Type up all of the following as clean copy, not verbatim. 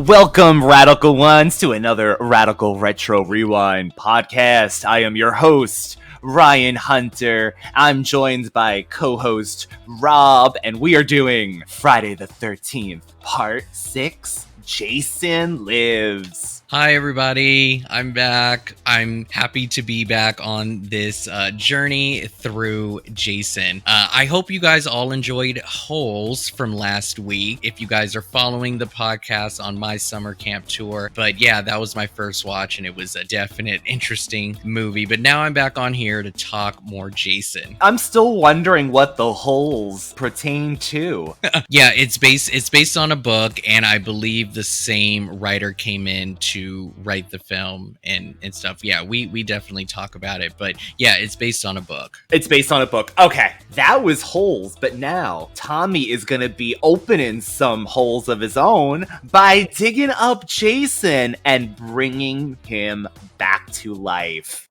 Welcome, Radical Ones, to another Radical Retro Rewind podcast. I am your host, Ryan Hunter. I'm joined by co-host Rob, and we are doing Friday the 13th, Part 6, Jason Lives. Hi everybody, I'm back. I'm happy to be back on this journey through Jason. I hope you guys all enjoyed Holes from last week, if you guys are following the podcast on my summer camp tour. But yeah, that was my first watch and it was a definite interesting movie. But now I'm back on here to talk more Jason. I'm still wondering what the holes pertain to. Yeah, it's based on a book, and I believe the same writer came in to write the film and stuff. Yeah, we definitely talk about it, but yeah, it's based on a book. It's based on a book. Okay, that was Holes, but now Tommy is gonna be opening some holes of his own by digging up Jason and bringing him back to life.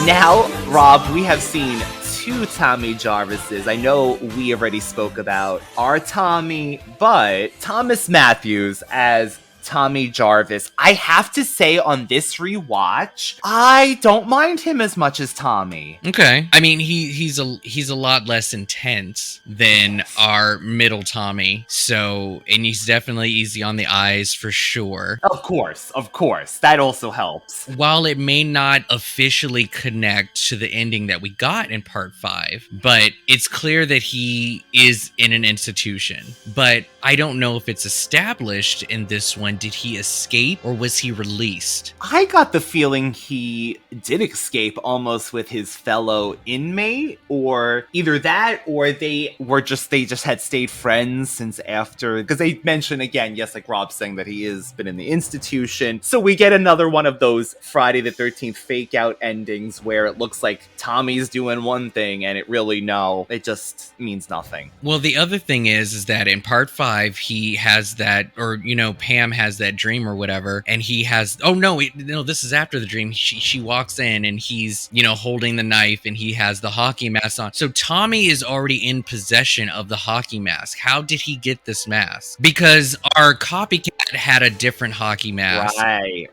Now, Rob, we have seen two Tommy Jarvises. I know we already spoke about our Tommy, but Thomas Matthews as Tommy Jarvis, I have to say on this rewatch, I don't mind him as much as Tommy. Okay. I mean, he's a lot less intense than our middle Tommy. So, and he's definitely easy on the eyes for sure. Of course. That also helps. While it may not officially connect to the ending that we got in part 5, but it's clear that he is in an institution. But I don't know if it's established in this one. Did he escape or was he released? I got the feeling he did escape almost with his fellow inmate, or either that or they just had stayed friends since after, because they mention again, yes, like Rob's saying, that he has been in the institution. So we get another one of those Friday the 13th fake out endings where it looks like Tommy's doing one thing and it just means nothing. Well, the other thing is that in part 5, he has that, or, Pam has that dream or whatever, and he has, this is after the dream. She walks in and he's, holding the knife and he has the hockey mask on. So Tommy is already in possession of the hockey mask. How did he get this mask? Because our copycat had a different hockey mask.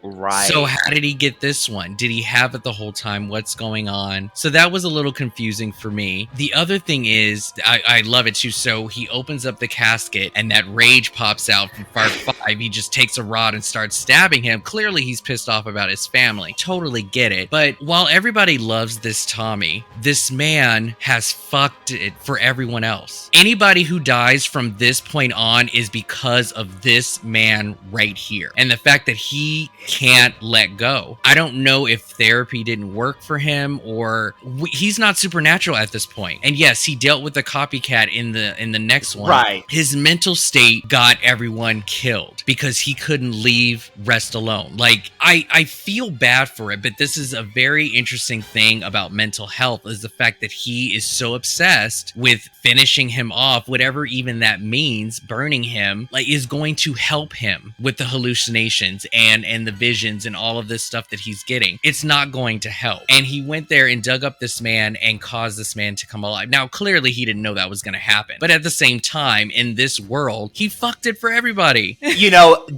Right. So how did he get this one? Did he have it the whole time? What's going on? So that was a little confusing for me. The other thing is, I love it too. So he opens up the casket and that rage pops out from part 5. He just takes a rod and starts stabbing him. Clearly he's pissed off about his family. Totally get it. But while everybody loves this Tommy, this man has fucked it for everyone else. Anybody who dies from this point on is because of this man right here. And the fact that he can't let go. I don't know if therapy didn't work for him or he's not supernatural at this point. And yes, he dealt with the copycat in the next one. Right. His mental state got everyone killed because he couldn't leave rest alone. Like, I feel bad for it, but this is a very interesting thing about mental health, is the fact that he is so obsessed with finishing him off, whatever even that means, burning him, like, is going to help him with the hallucinations and the visions and all of this stuff that he's getting. It's not going to help. And he went there and dug up this man and caused this man to come alive. Now, clearly he didn't know that was going to happen, but at the same time, in this world, he fucked it for everybody.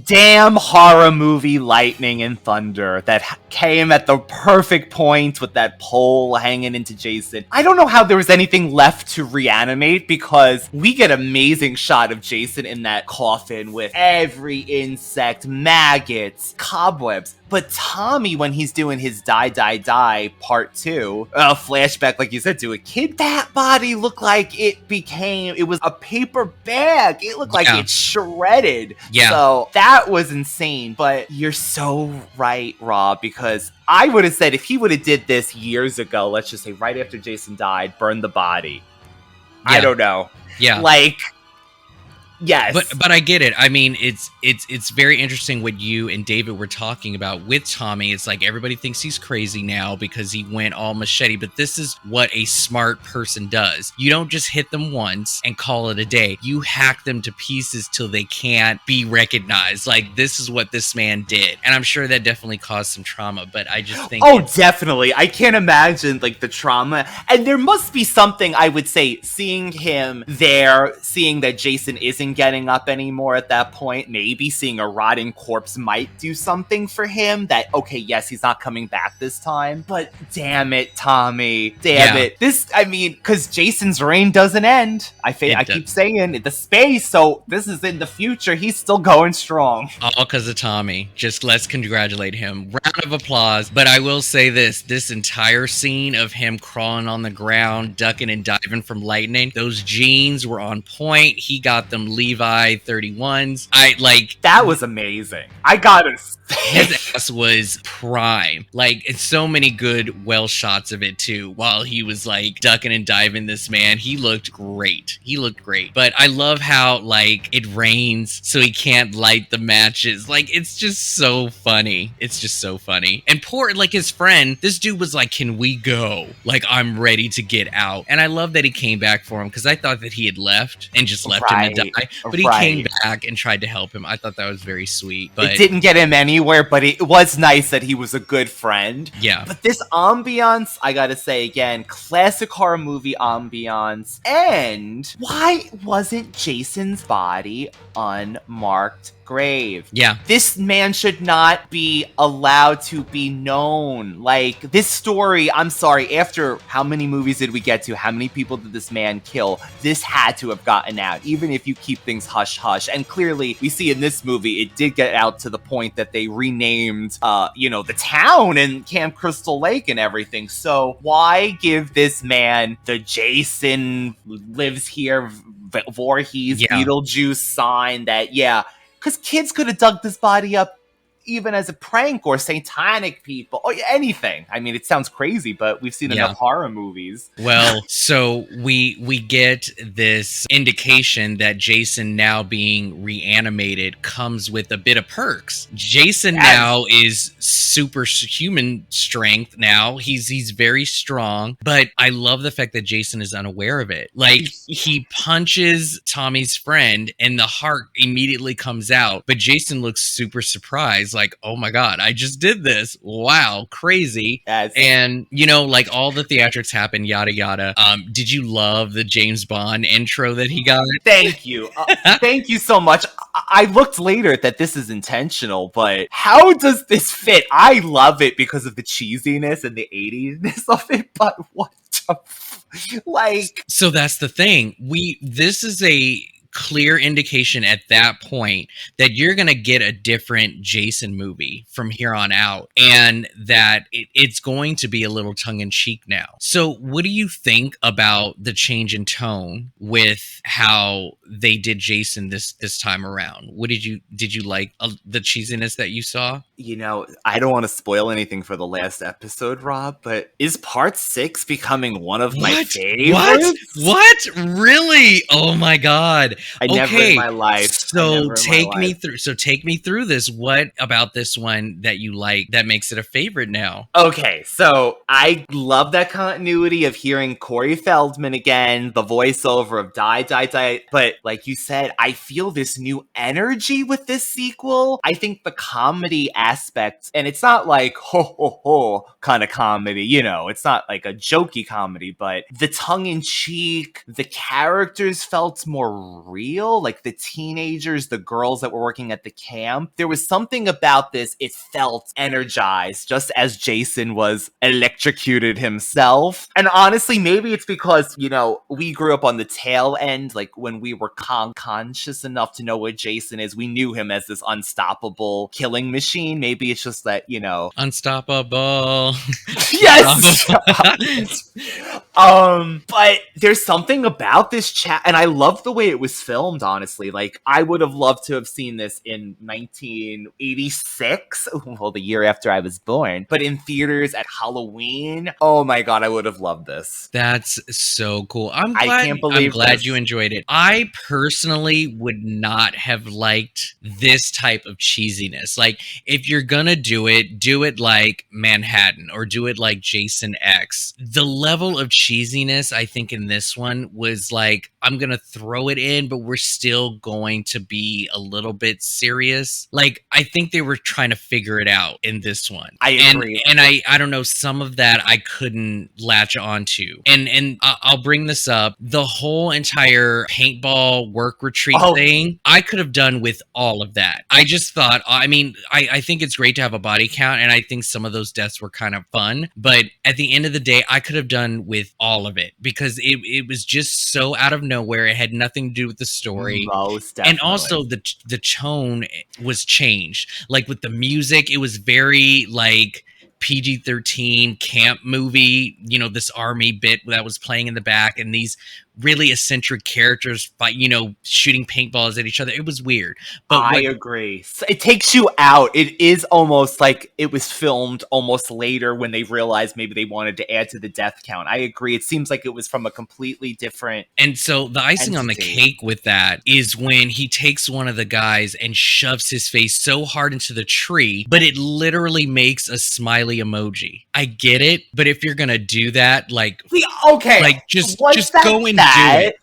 Damn horror movie lightning and thunder that came at the perfect point with that pole hanging into Jason. I don't know how there was anything left to reanimate, because we get an amazing shot of Jason in that coffin with every insect, maggots, cobwebs. But Tommy, when he's doing his die part 2, flashback, like you said, to a kid, that body looked like it was a paper bag. It looked like it shredded. Yeah. So that was insane. But you're so right, Rob, because I would have said if he would have did this years ago, let's just say right after Jason died, burned the body. Yeah. I don't know. Yeah. Like, Yes. But I get it. I mean, it's very interesting what you and David were talking about with Tommy. It's like everybody thinks he's crazy now because he went all machete, but this is what a smart person does. You don't just hit them once and call it a day. You hack them to pieces till they can't be recognized. Like, this is what this man did. And I'm sure that definitely caused some trauma, but I just think definitely. I can't imagine like the trauma. And there must be something, I would say, seeing him there, seeing that Jason isn't getting up anymore at that point, maybe seeing a rotting corpse might do something for him that, okay, yes, he's not coming back this time, but damn it, Tommy, damn it. This, I mean, because Jason's reign doesn't end. I keep saying the space, so this is in the future. He's still going strong. All because of Tommy. Just let's congratulate him. Round of applause. But I will say this entire scene of him crawling on the ground, ducking and diving from lightning, those jeans were on point. He got them Levi 31s. That was amazing. I gotta say. His ass was prime. Like, it's so many good well shots of it too. While he was like ducking and diving, this man, he looked great. But I love how like it rains, so he can't light the matches. Like, it's just so funny. And poor, like, his friend, this dude was like, "Can we go? Like, I'm ready to get out." And I love that he came back for him, because I thought that he had left and just left him to die. But he came back and tried to help him. I thought that was very sweet. But it didn't get him anywhere, but it was nice that he was a good friend. Yeah. But this ambiance, I gotta say again, classic horror movie ambiance. And why wasn't Jason's body unmarked grave? Yeah. This man should not be allowed to be known. Like, this story, I'm sorry, after how many movies did we get to? How many people did this man kill? This had to have gotten out, even if you keep things hush-hush. And clearly, we see in this movie, it did get out to the point that they renamed, the town and Camp Crystal Lake and everything. So why give this man the Jason lives here, Voorhees, Beetlejuice sign that, because kids could have dug this body up even as a prank, or satanic people, or anything. I mean, it sounds crazy, but we've seen enough horror movies. Well, so we get this indication that Jason now being reanimated comes with a bit of perks. Jason now is superhuman strength now. He's very strong, but I love the fact that Jason is unaware of it. Like, he punches Tommy's friend and the heart immediately comes out, but Jason looks super surprised, like, oh my god, I just did this, wow, crazy. And like, all the theatrics happen, yada yada. Did you love the James Bond intro that he got? Thank you. Thank you so much. I looked later that this is intentional, but how does this fit? I love it because of the cheesiness and the 80s-ness of it, but what the so that's the thing. This is a clear indication at that point that you're going to get a different Jason movie from here on out, and that it's going to be a little tongue-in-cheek now. So what do you think about the change in tone with how they did Jason this time around? What did you like the cheesiness that you saw? I don't want to spoil anything for the last episode, Rob, but is part 6 becoming one of my favorites? What? Really? Oh my god. Never in my life. So take me through this. What about this one that you like that makes it a favorite now? Okay, so I love that continuity of hearing Corey Feldman again, the voiceover of die, die, die. But like you said, I feel this new energy with this sequel. I think the comedy aspect, and it's not like ho ho ho kind of comedy, it's not like a jokey comedy, but the tongue-in-cheek, the characters felt more real, like the teenagers, the girls that were working at the camp. There was something about this, it felt energized, just as Jason was electrocuted himself. And honestly, maybe it's because, we grew up on the tail end, like when we were conscious enough to know what Jason is. We knew him as this unstoppable killing machine. Maybe it's just that, Unstoppable. Yes! But there's something about this chat, and I love the way it was was filmed, honestly. Like, I would have loved to have seen this in 1986, well, the year after I was born, but in theaters at Halloween. Oh my god, I would have loved this. That's so cool. I can't believe this. You enjoyed it. I personally would not have liked this type of cheesiness. Like, if you're gonna do it like Manhattan or do it like Jason X. The level of cheesiness, I think, in this one was like, I'm gonna throw it in, but we're still going to be a little bit serious. Like, I think they were trying to figure it out in this one. I agree. And I don't know, some of that I couldn't latch onto. And I'll bring this up. The whole entire paintball work retreat thing, I could have done with all of that. I just thought, I mean, I think it's great to have a body count, and I think some of those deaths were kind of fun. But at the end of the day, I could have done with all of it because it was just so out of nowhere. It had nothing to do with the story. Most definitely. And also the tone was changed. Like with the music, it was very like PG-13 camp movie, you know, this army bit that was playing in the back, and these really eccentric characters fight, you know, shooting paintballs at each other. It was weird. But I agree. It takes you out. It is almost like it was filmed almost later when they realized maybe they wanted to add to the death count. I agree. It seems like it was from a completely different And so the icing on the cake with that is when he takes one of the guys and shoves his face so hard into the tree, but it literally makes a smiley emoji. I get it, but if you're gonna do that, like, okay, like just go and do it.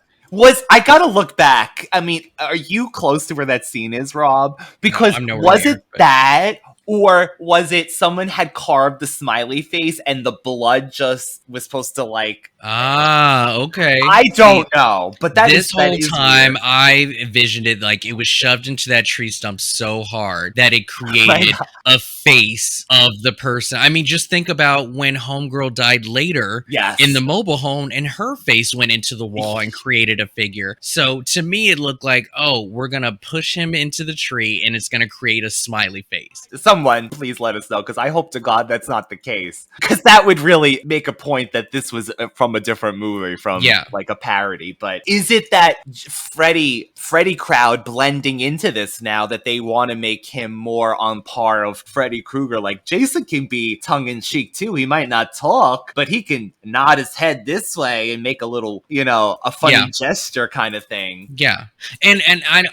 I gotta look back. I mean, are you close to where that scene is, Rob? Because No, was it that, or was it someone had carved the smiley face and the blood just was supposed to like? Okay. I don't know, but this whole time weird. I envisioned it like it was shoved into that tree stump so hard that it created a face of the person. I mean, just think about when Homegirl died later in the mobile home, and her face went into the wall and created a figure. So to me, it looked like, oh, we're gonna push him into the tree, and it's gonna create a smiley face. Someone please let us know, because I hope to God that's not the case, because that would really make a point that this was from a different movie, from like a parody. But is it that Freddy crowd blending into this now that they want to make him more on par of Freddy Krueger? Like, Jason can be tongue-in-cheek too. He might not talk, but he can nod his head this way and make a little, you know, a funny gesture kind of thing. Yeah. And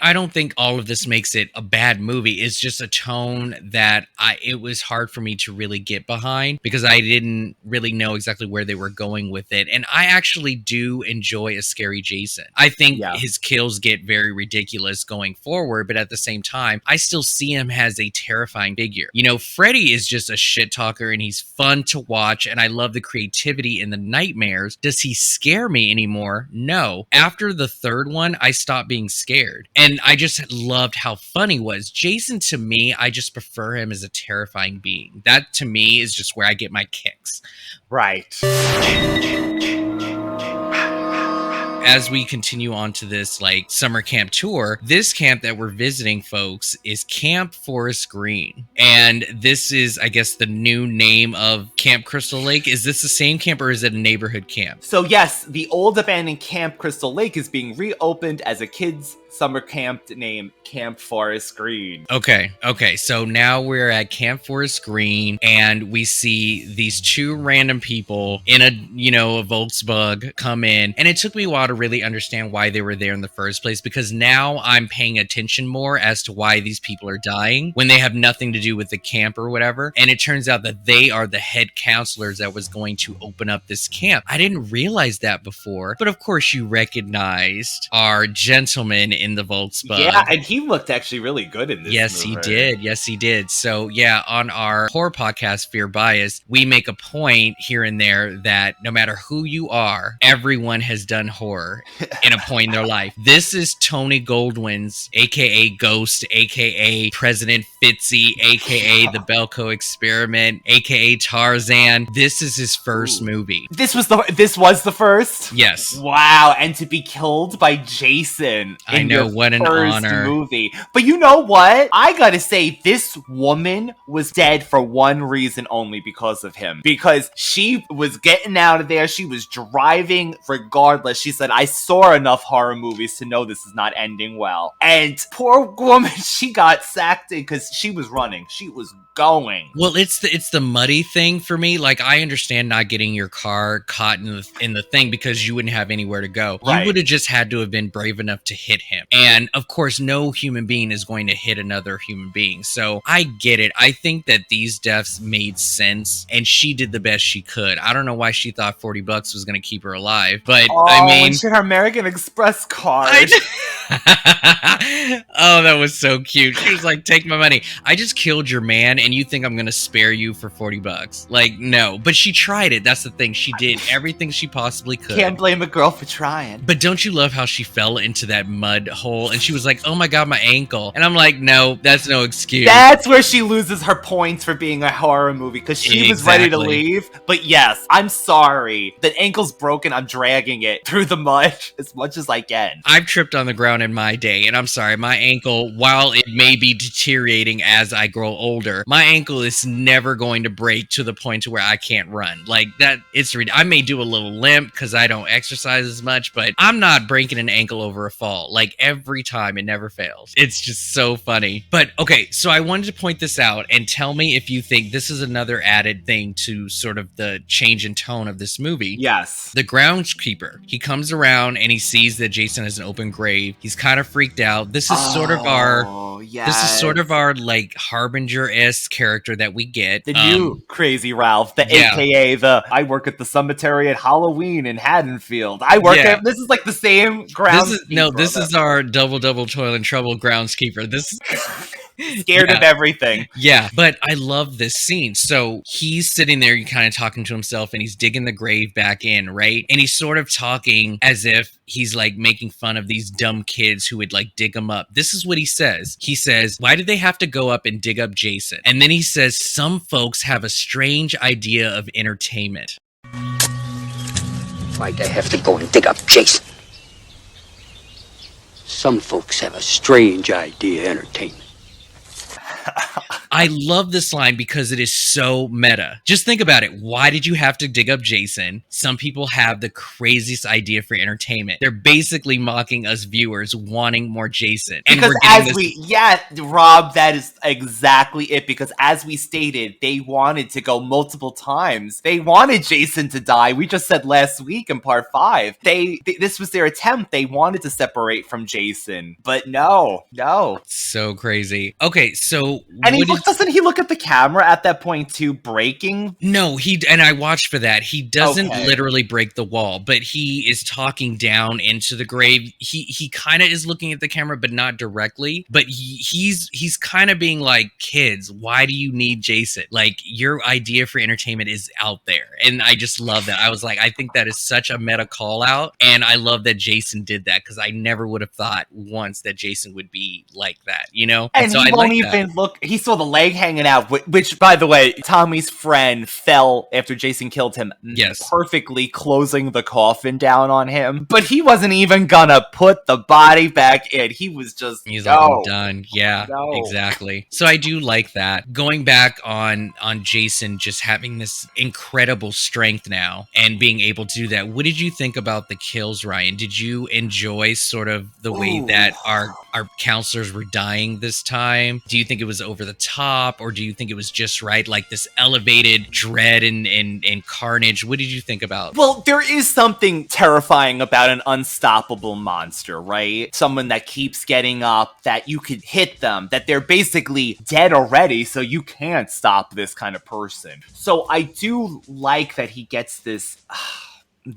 I don't think all of this makes it a bad movie. It's just a tone that it was hard for me to really get behind because I didn't really know exactly where they were going with it. And I actually do enjoy a scary Jason. I think his kills get very ridiculous going forward, but at the same time, I still see him as a terrifying figure. You know, Freddy is just a shit talker and he's fun to watch, and I love the creativity and the nightmares. Does he scare me anymore? No. After the third one, I stopped being scared, and I just loved how fun he was. Jason, to me, I just prefer him as a terrifying being. That, to me, is just where I get my kicks. Right. As we continue on to this like summer camp tour, this camp that we're visiting, folks, is Camp Forest Green. And this is, I guess, the new name of Camp Crystal Lake. Is this the same camp or is it a neighborhood camp? So yes, the old abandoned Camp Crystal Lake is being reopened as a kids' summer camp named Camp Forest Green. Okay. So now we're at Camp Forest Green, and we see these two random people in a Volkswagen come in, and it took me a while to really understand why they were there in the first place, because now I'm paying attention more as to why these people are dying when they have nothing to do with the camp or whatever. And it turns out that they are the head counselors that was going to open up this camp. I didn't realize that before, but of course you recognized our gentleman in the Volkswagen. Yeah, and he looked actually really good in this movie. Yes, he did. So yeah, on our horror podcast, Fear Bias, we make a point here and there that no matter who you are, everyone has done horror in a point in their life. This is Tony Goldwyn's, aka Ghost, aka President Fitzy, aka The Belko Experiment, aka Tarzan. This is his first movie. This was the first? Yes. Wow, and to be killed by Jason in your what an first honor. movie. But you know what? I gotta say, this woman was dead for one reason only, because of him. Because she was getting out of there. She was driving regardless. She said, I saw enough horror movies to know this is not ending well. And poor woman, she got sacked in because she was running. She was going. Well, it's the muddy thing for me. Like, I understand not getting your car caught in the thing because you wouldn't have anywhere to go. Right. You would have just had to have been brave enough to hit him. And of course, no human being is going to hit another human being. So I get it. I think that these deaths made sense, and she did the best she could. I don't know why she thought $40 was going to keep her alive, but I mean, she had her American Express card. Oh, that was so cute. She was like, take my money. I just killed your man and you think I'm going to spare you for $40. Like, no. But she tried it. That's the thing. She did everything she possibly could. Can't blame a girl for trying. But don't you love how she fell into that mud hole and she was like, oh my God, my ankle. And I'm like, no, that's no excuse. That's where she loses her points for being a horror movie, because she was ready to leave. But yes, I'm sorry. The ankle's broken. I'm dragging it through the mud as much as I can. I've tripped on the ground in my day, and I'm sorry, my ankle, while it may be deteriorating as I grow older, my ankle is never going to break to the point to where I can't run. Like that, I may do a little limp because I don't exercise as much, but I'm not breaking an ankle over a fall. Like every time, it never fails. It's just so funny. But okay, so I wanted to point this out and tell me if you think this is another added thing to sort of the change in tone of this movie. Yes. The groundskeeper, he comes around and he sees that Jason has an open grave. He's kind of freaked out. This is sort of our like Harbinger-esque character that we get. The new Crazy Ralph, AKA the I work at the cemetery at Halloween in Haddonfield. This is like the same groundskeeper. This is our double toil and trouble groundskeeper. This is scared of everything. Yeah, but I love this scene. So he's sitting there, kind of talking to himself, and he's digging the grave back in, right? And he's sort of talking as if he's like making fun of these dumb kids who would like dig him up. This is what he says. He says, why did they have to go up and dig up Jason? And then he says, some folks have a strange idea of entertainment. Why'd they have to go and dig up Jason? Some folks have a strange idea of entertainment. I love this line because it is so meta. Just think about it. Why did you have to dig up Jason? Some people have the craziest idea for entertainment. They're basically mocking us viewers wanting more Jason. And because Rob, that is exactly it. Because as we stated, they wanted to go multiple times. They wanted Jason to die. We just said last week in part 5. This was their attempt. They wanted to separate from Jason. But no. So crazy. Okay, so... And doesn't he look at the camera at that point too, breaking? No, and I watched for that. He doesn't literally break the wall, but he is talking down into the grave. He kind of is looking at the camera, but not directly. But he's kind of being like, kids, why do you need Jason? Like, your idea for entertainment is out there. And I just love that. I was like, I think that is such a meta call out. And I love that Jason did that, because I never would have thought once that Jason would be like that, you know? And so he won't even look. He saw the leg hanging out, which, by the way, Tommy's friend fell after Jason killed him. Yes. Perfectly closing the coffin down on him. But he wasn't even gonna put the body back in. He was just, he's like, I'm done. Yeah, exactly. So I do like that. Going back on Jason just having this incredible strength now and being able to do that. What did you think about the kills, Ryan? Did you enjoy sort of the way that our counselors were dying this time? Do you think it was over the top, or do you think it was just right, like this elevated dread and carnage? What did you think about? Well, there is something terrifying about an unstoppable monster, right? Someone that keeps getting up, that you could hit them, that they're basically dead already, so you can't stop this kind of person. So I do like that he gets this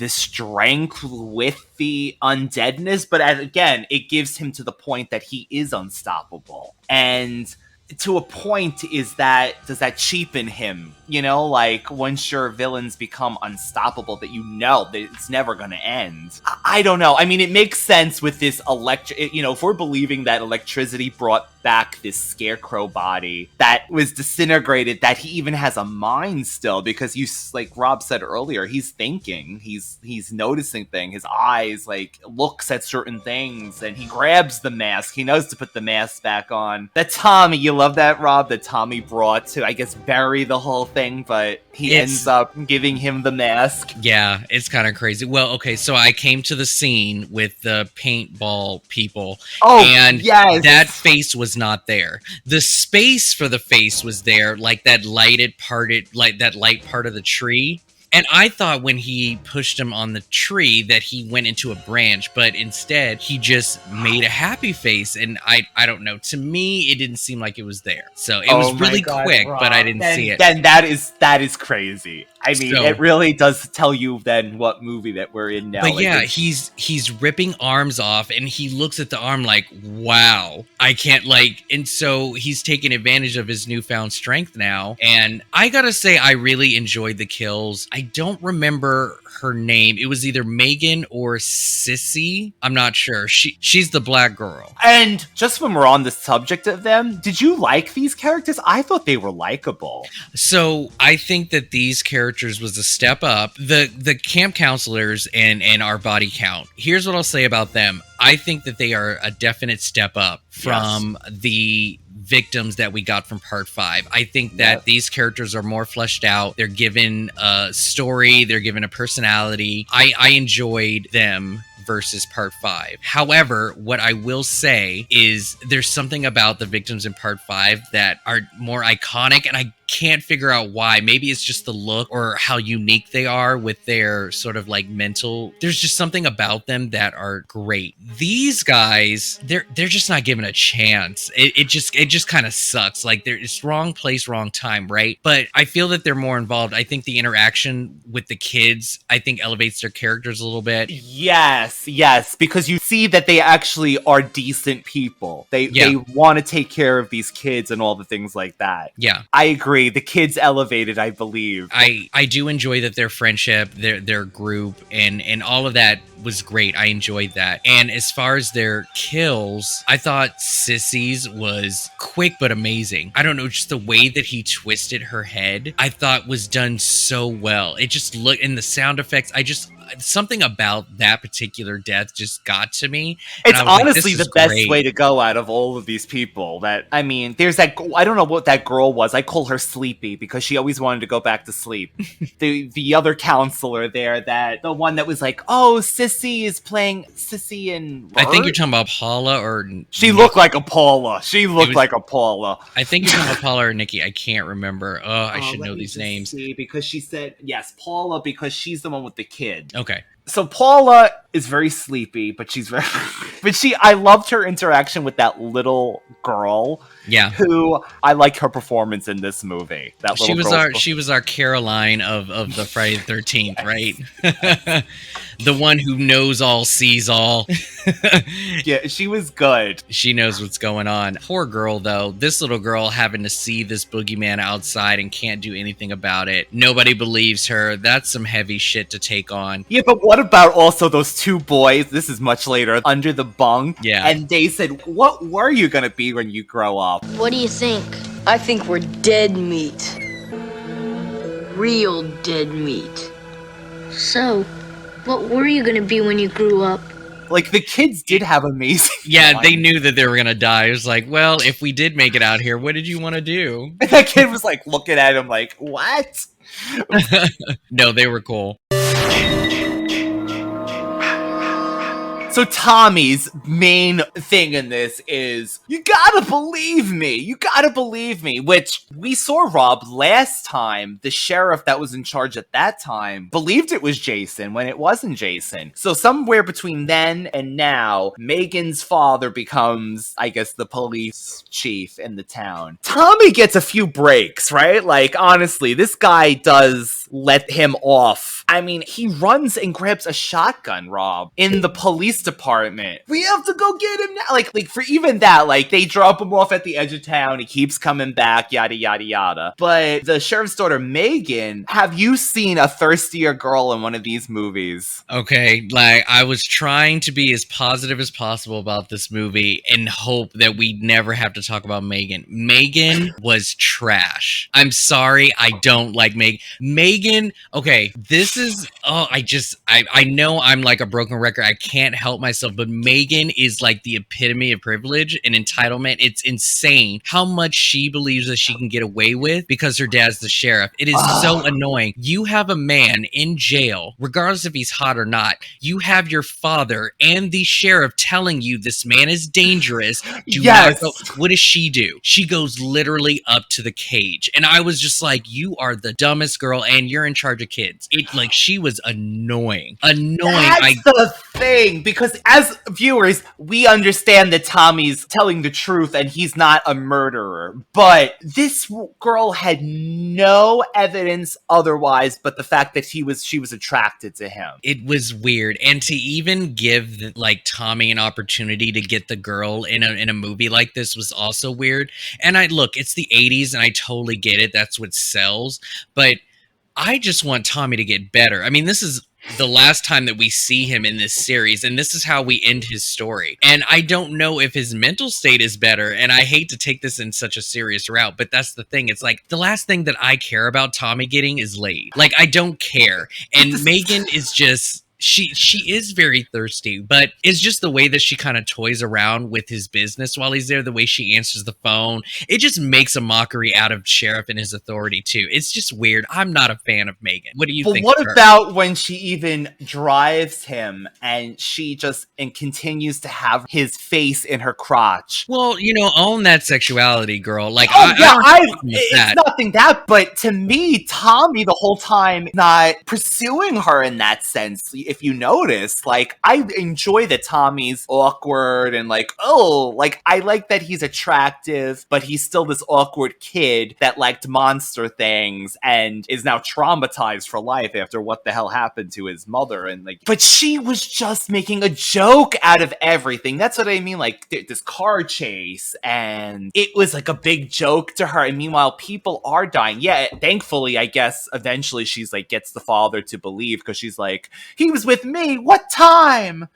strength with the undeadness, but again, it gives him to the point that he is unstoppable. And to a point, does that cheapen him? You know, like once your villains become unstoppable, that that it's never going to end. I don't know. I mean, it makes sense with this if we're believing that electricity brought back this scarecrow body that was disintegrated, that he even has a mind still, because like Rob said earlier, he's thinking, he's noticing things, his eyes like looks at certain things, and he grabs the mask, he knows to put the mask back on. That Tommy, you love that, Rob, that Tommy brought to, I guess, bury the whole thing, but he ends up giving him the mask. Yeah, it's kind of crazy. Well, okay, so I came to the scene with the paintball people, and yes, that face was not there. The space for the face was there, like that light part of the tree. And I thought when he pushed him on the tree that he went into a branch, but instead he just made a happy face. And I don't know. To me, it didn't seem like it was there. So it was really quick, Rob, but I didn't see it. Then that is crazy. I mean, it really does tell you then what movie that we're in now. But like, yeah, he's ripping arms off, and he looks at the arm like, wow, I can't and so he's taking advantage of his newfound strength now. And I gotta say, I really enjoyed the kills. I don't remember her name. It was either Megan or Sissy. I'm not sure. She's the black girl. And just when we're on the subject of them, did you like these characters? I thought they were likable. So I think that these characters was a step up. The camp counselors and our body count. Here's what I'll say about them. I think that they are a definite step up from the victims that we got from part 5. I think that these characters are more fleshed out. They're given a story. They're given a personality. I enjoyed them versus part 5. However, what I will say is there's something about the victims in part 5 that are more iconic, and I can't figure out why. Maybe it's just the look or how unique they are with their sort of like mental. There's just something about them that are great. These guys, they're just not given a chance. It just kind of sucks. Like it's wrong place, wrong time, right? But I feel that they're more involved. I think the interaction with the kids, I think, elevates their characters a little bit. Yes, because you see that they actually are decent people. They want to take care of these kids and all the things like that. Yeah, I agree. The kids elevated, I believe. I do enjoy that their friendship, their group, and all of that was great. I enjoyed that. And as far as their kills, I thought Sissy's was quick but amazing. I don't know, just the way that he twisted her head, I thought was done so well. It just looked, and the sound effects, something about that particular death just got to me. It's honestly the best way to go out of all of these people. I mean, there's that, I don't know what that girl was. I call her Sleepy because she always wanted to go back to sleep. the other counselor there, the one that was like, oh, Sissy is playing Sissy and I think you're talking about Paula or... She looked like a Paula. Like a Paula. I think you're talking about Paula or Nikki. I can't remember. I should know these names. Because she said, yes, Paula, because she's the one with the kid. Okay. So Paula is very sleepy, but she's very... I loved her interaction with that little girl. Yeah. Who, I like her performance in this movie. She was our Caroline of the Friday the 13th, right? The one who knows all, sees all. Yeah, she was good. She knows what's going on. Poor girl, though. This little girl having to see this boogeyman outside and can't do anything about it. Nobody believes her. That's some heavy shit to take on. Yeah, but what about also those two boys, this is much later, under the bunk? Yeah. And they said, what were you gonna be when you grow up? What do you think? I think we're dead meat. Real dead meat. So, what were you gonna be when you grew up? Like, the kids did have amazing Yeah, they knew that they were gonna die. It was like, well, if we did make it out here, what did you want to do? And that kid was like looking at him like, what? No, they were cool. So Tommy's main thing in this is, you gotta believe me, which we saw Rob last time. The sheriff that was in charge at that time believed it was Jason when it wasn't Jason. So somewhere between then and now, Megan's father becomes, I guess, the police chief in the town. Tommy gets a few breaks, right? Like, honestly, this guy does let him off. I mean, he runs and grabs a shotgun, Rob, in the police department. We have to go get him now. Like for even that, like they drop him off at the edge of town. He keeps coming back, yada, yada, yada. But the sheriff's daughter, Megan, have you seen a thirstier girl in one of these movies? Okay, like I was trying to be as positive as possible about this movie and hope that we never have to talk about Megan. Megan was trash. I'm sorry, I don't like Megan. Megan, okay, this is, I know I'm like a broken record. I can't help myself, but Megan is like the epitome of privilege and entitlement. It's insane how much she believes that she can get away with because her dad's the sheriff. It is so annoying. You have a man in jail, regardless if he's hot or not. You have your father and the sheriff telling you this man is dangerous. Do not go. What does she do? She goes literally up to the cage. And I was just like, you are the dumbest girl and you're in charge of kids. It like she was annoying. That's the thing, because as viewers, we understand that Tommy's telling the truth and he's not a murderer. But this girl had no evidence otherwise but the fact that she was attracted to him. It was weird. And to even give like Tommy an opportunity to get the girl in a movie like this was also weird. And it's the 80s and I totally get it. That's what sells. But I just want Tommy to get better. I mean, this is the last time that we see him in this series, and this is how we end his story. And I don't know if his mental state is better, and I hate to take this in such a serious route, but that's the thing. It's like the last thing that I care about Tommy getting is laid. Like, I don't care. And Megan is just... She is very thirsty, but it's just the way that she kind of toys around with his business while he's there, the way she answers the phone. It just makes a mockery out of Sheriff and his authority, too. It's just weird. I'm not a fan of Megan. What do you think? But what about when she even drives him and she just continues to have his face in her crotch? Well, own that sexuality, girl. Like, it's nothing that, but to me, Tommy the whole time not pursuing her in that sense. If you notice, like, I enjoy that Tommy's awkward and like, I like that he's attractive, but he's still this awkward kid that liked monster things and is now traumatized for life after what the hell happened to his mother. And like, but she was just making a joke out of everything. That's what I mean. Like this car chase, and it was like a big joke to her. And meanwhile, people are dying. Yeah, thankfully, I guess eventually she's like gets the father to believe, because she's like, he was with me. What time?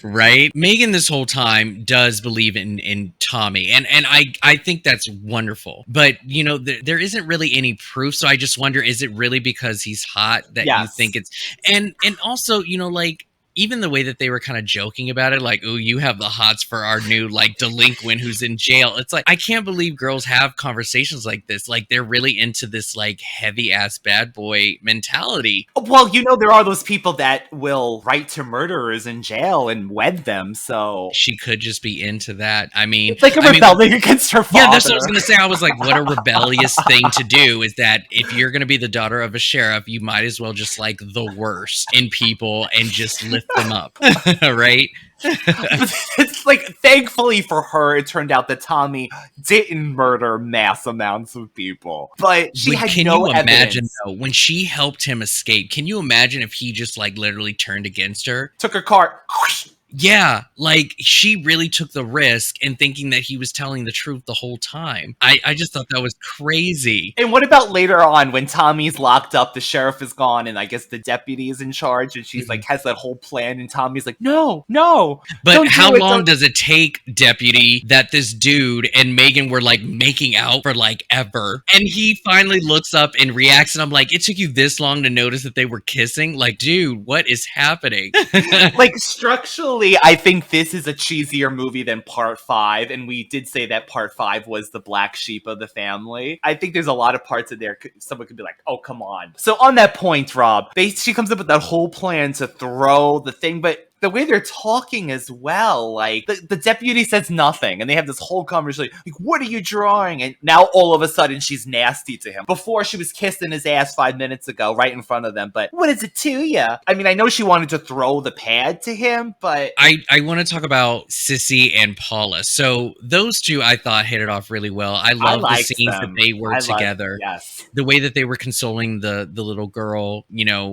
Right? Megan this whole time does believe in Tommy, and I think that's wonderful. But there isn't really any proof, so I just wonder, is it really because he's hot that you think it's and also like even the way that they were kind of joking about it, like, "Ooh, you have the hots for our new like delinquent who's in jail." It's like, I can't believe girls have conversations like this. Like, they're really into this like heavy ass bad boy mentality. Well, there are those people that will write to murderers in jail and wed them. So she could just be into that. I mean, it's like rebelling against her father. Yeah, that's what I was gonna say. I was like, what a rebellious thing to do is that if you're gonna be the daughter of a sheriff, you might as well just like the worst in people and just lift them up. Right? It's like, thankfully for her, it turned out that Tommy didn't murder mass amounts of people, but she had no evidence. Can you imagine though, when she helped him escape? Can you imagine if he just like literally turned against her, took her car? Yeah, like she really took the risk in thinking that he was telling the truth the whole time. I just thought that was crazy. And what about later on when Tommy's locked up, the sheriff is gone, and I guess the deputy is in charge, and she's like, has that whole plan, and Tommy's like, no. But how long does it take, deputy, that this dude and Megan were like making out for like ever? And he finally looks up and reacts, and I'm like, it took you this long to notice that they were kissing? Like, dude, what is happening? Like, structurally, I think this is a cheesier movie than Part 5, and we did say that Part 5 was the black sheep of the family. I think there's a lot of parts in there someone could be like, oh, come on. So on that point, Rob, she comes up with that whole plan to throw the thing, but the way they're talking as well, like, the deputy says nothing, and they have this whole conversation, like, what are you drawing? And now all of a sudden she's nasty to him. Before, she was kissing his ass 5 minutes ago, right in front of them, but what is it to you? I mean, I know she wanted to throw the pad to him, but... I want to talk about Sissy and Paula. So those two, I thought, hit it off really well. I love the scenes that they were together. Yes. The way that they were consoling the little girl,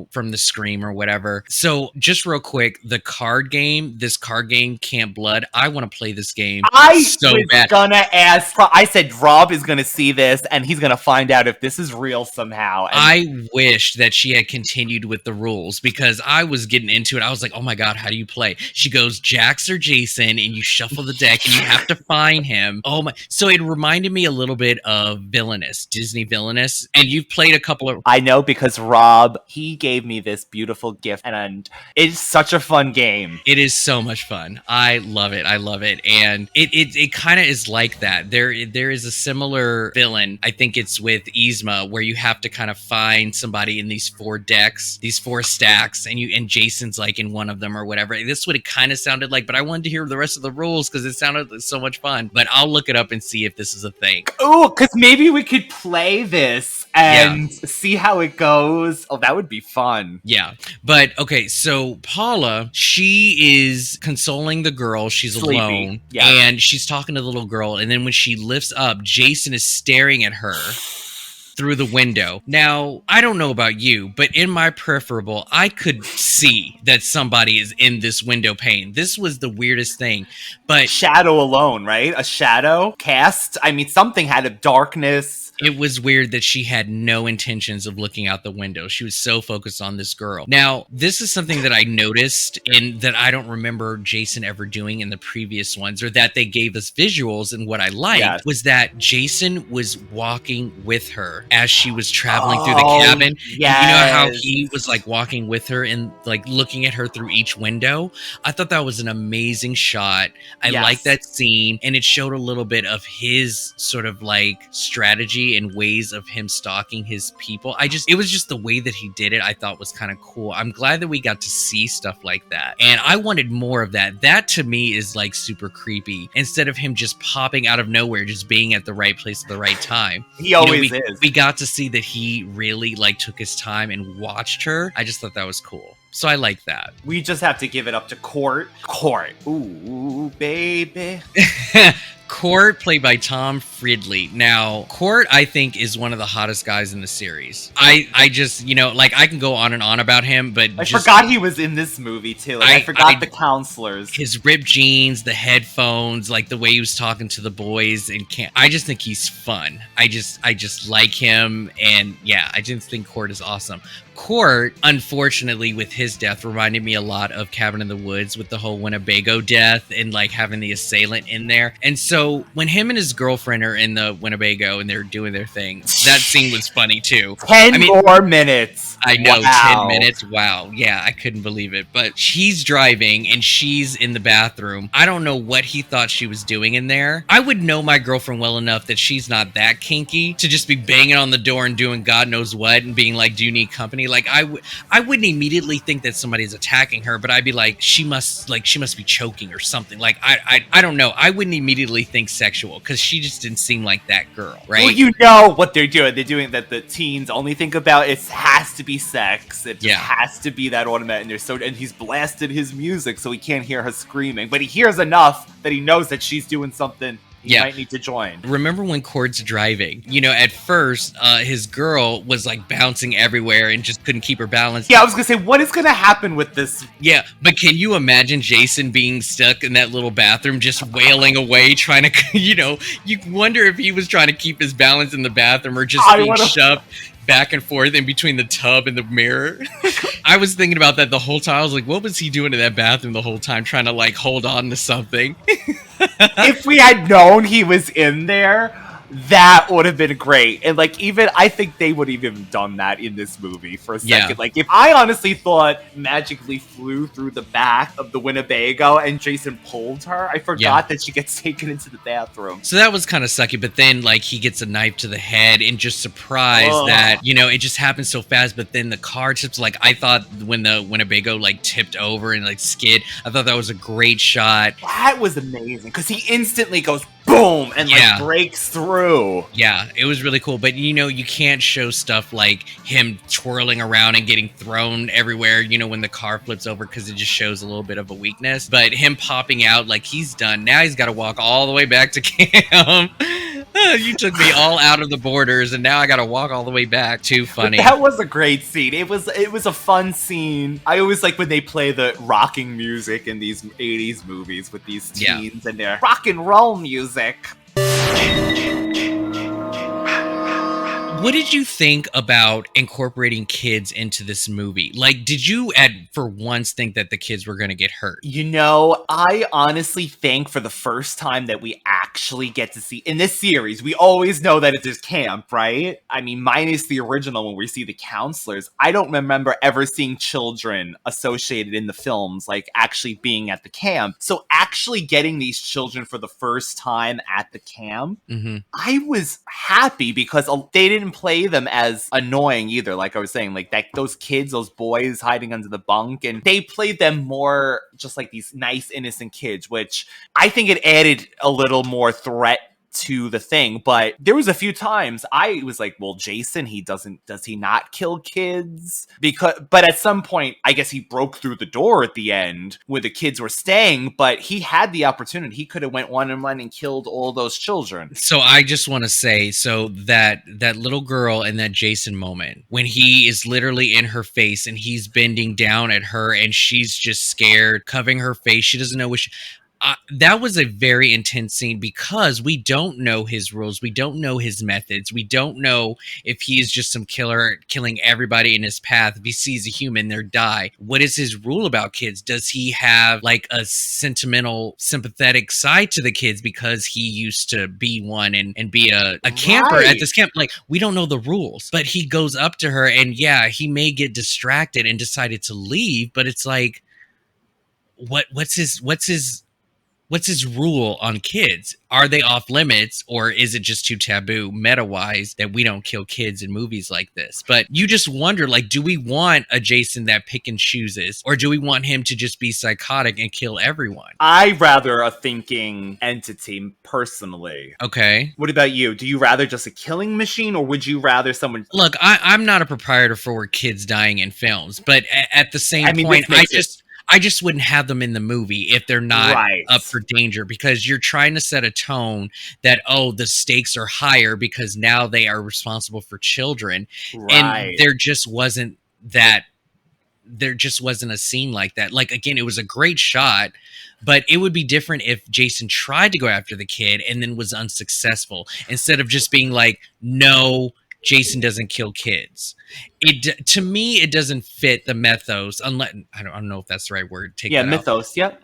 from the Scream or whatever. So just real quick, the card game, this card game, Camp Blood. I want to play this game I so was bad. gonna ask. I said Rob is gonna see this and he's gonna find out if this is real somehow. And I wish that she had continued with the rules because I was getting into it. I was like, oh my God, how do you play? She goes, Jax or Jason, and you shuffle the deck and you have to find him. Oh my. So it reminded me a little bit of Villainous, Disney Villainous. And you've played a couple of. I know because Rob, he gave me this beautiful gift and it's such a fun game. It is so much fun. I love it. I love it. And it kind of is like that. There is a similar villain. I think it's with Yzma where you have to kind of find somebody in these 4 decks, these 4 stacks, and Jason's like in one of them or whatever. This is what it kind of sounded like, but I wanted to hear the rest of the rules because it sounded so much fun. But I'll look it up and see if this is a thing. Ooh, because maybe we could play this and see how it goes. Oh, that would be fun. Yeah. But okay, so Paula, she is consoling the girl. She's Sleepy. alone. Yeah. And she's talking to the little girl. And then when she lifts up, Jason is staring at her through the window. Now, I don't know about you, but in my peripheral, I could see that somebody is in this window pane. This was the weirdest thing. But Shadow alone, right? A shadow cast? I mean, something had a darkness. it was weird that she had no intentions of looking out the window. She was so focused on this girl. Now, this is something that I noticed and that I don't remember Jason ever doing in the previous ones, or that they gave us visuals. And what I liked was that Jason was walking with her as she was traveling through the cabin. Yes. And you know how he was like walking with her and like looking at her through each window? I thought that was an amazing shot. I liked that scene, and it showed a little bit of his sort of like strategy and ways of him stalking his people. It was just the way that he did it, I thought was kind of cool. I'm glad that we got to see stuff like that. And I wanted more of that. That to me is like super creepy. Instead of him just popping out of nowhere, just being at the right place at the right time. He always is. We got to see that he really like took his time and watched her. I just thought that was cool. So I like that. We just have to give it up to Court. Court. Ooh, baby. Court, played by Tom Fridley. Now, Court, I think, is one of the hottest guys in the series. I just, like, I can go on and on about him, but I forgot he was in this movie, too. Like, I forgot the counselors. His ripped jeans, the headphones, like, the way he was talking to the boys. I just think he's fun. I just like him, and, yeah, I just think Court is awesome. Court, unfortunately, with his death, reminded me a lot of Cabin in the Woods with the whole Winnebago death and like having the assailant in there. And so when him and his girlfriend are in the Winnebago and they're doing their thing, that scene was funny too. 10 more minutes. I know, Wow. 10 minutes. Wow. Yeah, I couldn't believe it. But she's driving and she's in the bathroom. I don't know what he thought she was doing in there. I would know my girlfriend well enough that she's not that kinky to just be banging on the door and doing God knows what and being like, do you need company? Like I wouldn't immediately think that somebody's attacking her, but I'd be like, she must be choking or something. Like I don't know. I wouldn't immediately think sexual because she just didn't seem like that girl, right? Well, you know what they're doing. They're doing that the teens only think about. It has to be sex. It just has to be that automatic. And he's blasted his music so he can't hear her screaming, but he hears enough that he knows that she's doing something. He might need to join. Remember when Court's driving? At first, his girl was like bouncing everywhere and just couldn't keep her balance. Yeah, I was gonna say, what is gonna happen with this? Yeah, but can you imagine Jason being stuck in that little bathroom, just wailing away, trying to, you wonder if he was trying to keep his balance in the bathroom or just being shoved back and forth in between the tub and the mirror. I was thinking about that the whole time. I was like, what was he doing in that bathroom the whole time, trying to like hold on to something? If we had known he was in there, that would have been great. And like, even I think they would have even done that in this movie for a second. Like, if I honestly thought magically flew through the back of the Winnebago and Jason pulled her, I forgot that she gets taken into the bathroom. So that was kind of sucky. But then like he gets a knife to the head and just surprised that, it just happened so fast. But then the car tips, like I thought when the Winnebago like tipped over and like skid, I thought that was a great shot. That was amazing because he instantly goes boom and like breaks through. Yeah, it was really cool. But you can't show stuff like him twirling around and getting thrown everywhere, when the car flips over, because it just shows a little bit of a weakness. But him popping out like he's done. Now he's got to walk all the way back to camp. You took me all out of the borders, and now I gotta walk all the way back. Too funny. But that was a great scene. It was a fun scene. I always like when they play the rocking music in these 80s movies with these teens and their rock and roll music. What did you think about incorporating kids into this movie? Like, did you for once think that the kids were going to get hurt? You know, I honestly think for the first time that we actually get to see in this series, we always know that it's just camp, right? I mean, minus the original when we see the counselors, I don't remember ever seeing children associated in the films, like actually being at the camp. So actually getting these children for the first time at the camp, I was happy because they didn't play them as annoying either. Like I was saying, like that those kids, those boys hiding under the bunk, and they played them more just like these nice innocent kids, which I think it added a little more threat to the thing. But there was a few times I was like, well, Jason, does he not kill kids? But at some point, I guess he broke through the door at the end where the kids were staying, but he had the opportunity. He could have went one-on-one and killed all those children. So I just want to say, so that little girl in that Jason moment, when he is literally in her face and he's bending down at her and she's just scared, covering her face. She doesn't know that was a very intense scene because we don't know his rules. We don't know his methods. We don't know if he is just some killer killing everybody in his path. If he sees a human, they'll die. What is his rule about kids? Does he have like a sentimental, sympathetic side to the kids because he used to be one and be a camper at this camp? Like, we don't know the rules, but he goes up to her and he may get distracted and decided to leave, but it's like, what's his rule on kids? Are they off limits, or is it just too taboo meta-wise that we don't kill kids in movies like this? But you just wonder, like, do we want a Jason that pick and chooses, or do we want him to just be psychotic and kill everyone? I rather a thinking entity, personally. Okay. What about you? Do you rather just a killing machine, or would you rather someone... Look, I'm not a proprietor for kids dying in films, but at the same point, I just wouldn't have them in the movie if they're not up for danger, because you're trying to set a tone that, the stakes are higher because now they are responsible for children. And there just wasn't a scene like that. Like, again, it was a great shot, but it would be different if Jason tried to go after the kid and then was unsuccessful, instead of just being like, no, Jason doesn't kill kids. To me, it doesn't fit the mythos, unless I don't know if that's the right word. Mythos. Yep.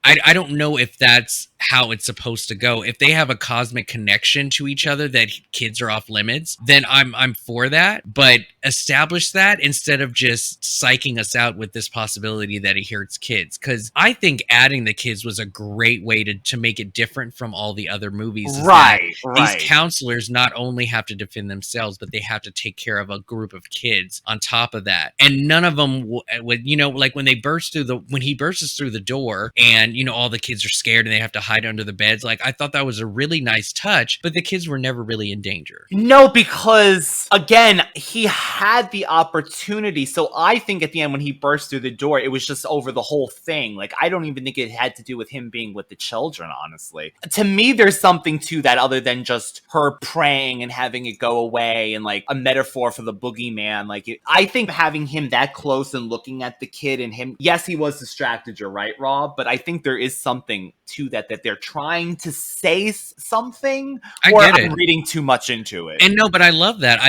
I don't know if that's how it's supposed to go. If they have a cosmic connection to each other that kids are off limits, then I'm for that. But establish that instead of just psyching us out with this possibility that he hurts kids. Because I think adding the kids was a great way to make it different from all the other movies. Right. These counselors not only have to defend themselves, but they have to take care of a group of kids on top of that. And none of them would, like when he bursts through the door and, all the kids are scared and they have to hide under the beds. Like, I thought that was a really nice touch, but the kids were never really in danger. No, because again, he had the opportunity. So I think at the end when he burst through the door, it was just over the whole thing. Like, I don't even think it had to do with him being with the children, honestly. To me, there's something to that other than just her praying and having it go away and like a metaphor for the boogeyman. Like, I think having him that close and looking at the kid and him, yes, he was distracted, you're right, Rob, but I think there is something to that they're trying to say something, or I'm reading too much into it. And no, but I love that.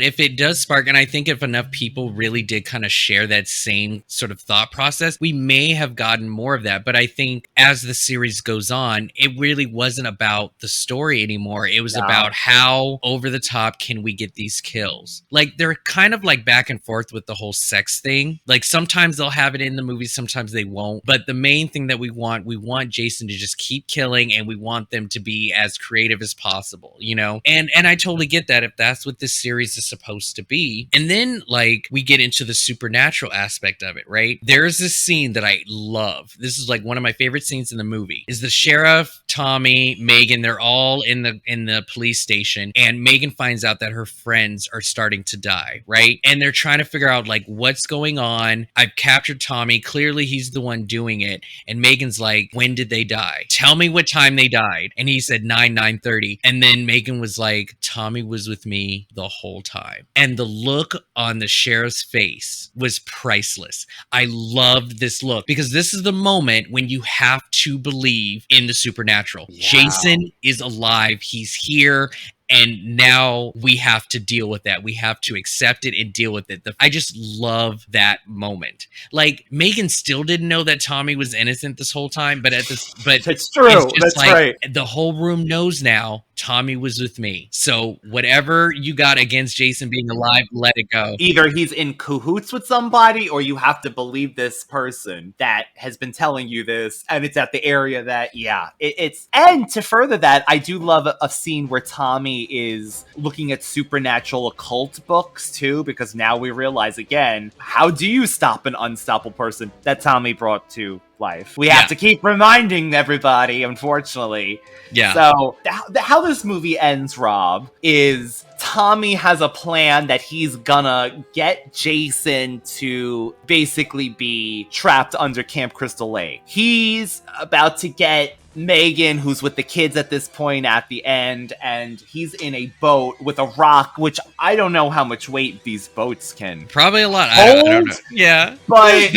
If it does spark, and I think if enough people really did kind of share that same sort of thought process, we may have gotten more of that. But I think as the series goes on, it really wasn't about the story anymore. It was about how over the top can we get these kills. Like, they're kind of like back and forth with the whole sex thing. Like, sometimes they'll have it in the movie, sometimes they won't. But the main thing that we want Jason to just keep killing, and we want them to be as creative as possible, and I totally get that if that's what this series is supposed to be. And then like we get into the supernatural aspect of it, right? There's this scene that I love. This is like one of my favorite scenes in the movie. Is the sheriff, Tommy, Megan, they're all in the police station, and Megan finds out that her friends are starting to die, right? And they're trying to figure out like what's going on. I've captured Tommy, clearly he's the one doing it, and Megan's like, when did they die? die? Tell me what time they died. And he said 9:30. And then Megan was like, Tommy was with me the whole time. And the look on the sheriff's face was priceless. I loved this look because this is the moment when you have to believe in the supernatural. Yeah. Jason is alive. He's here. And now we have to deal with that. We have to accept it and deal with it. I just love that moment. Like, Megan still didn't know that Tommy was innocent this whole time, but it's true. it's just That's like, right. the whole room knows now Tommy was with me. So whatever you got against Jason being alive, let it go. Either he's in cahoots with somebody, or you have to believe this person that has been telling you this, and it's at the area that, it's. And to further that, I do love a scene where Tommy is looking at supernatural occult books too, because now we realize again, how do you stop an unstoppable person that Tommy brought to life? We have to keep reminding everybody, unfortunately. Yeah. So how this movie ends, Rob, is Tommy has a plan that he's gonna get Jason to basically be trapped under Camp Crystal Lake. He's about to get Megan, who's with the kids at this point at the end, and he's in a boat with a rock, which I don't know how much weight these boats can Probably a lot. hold. I don't know. Yeah. But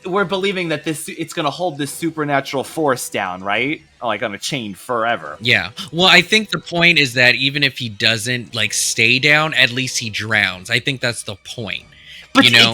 we're believing that it's gonna hold this supernatural force down, right? Like on a chain forever. Yeah. Well, I think the point is that even if he doesn't like stay down, at least he drowns. I think that's the point. But you know,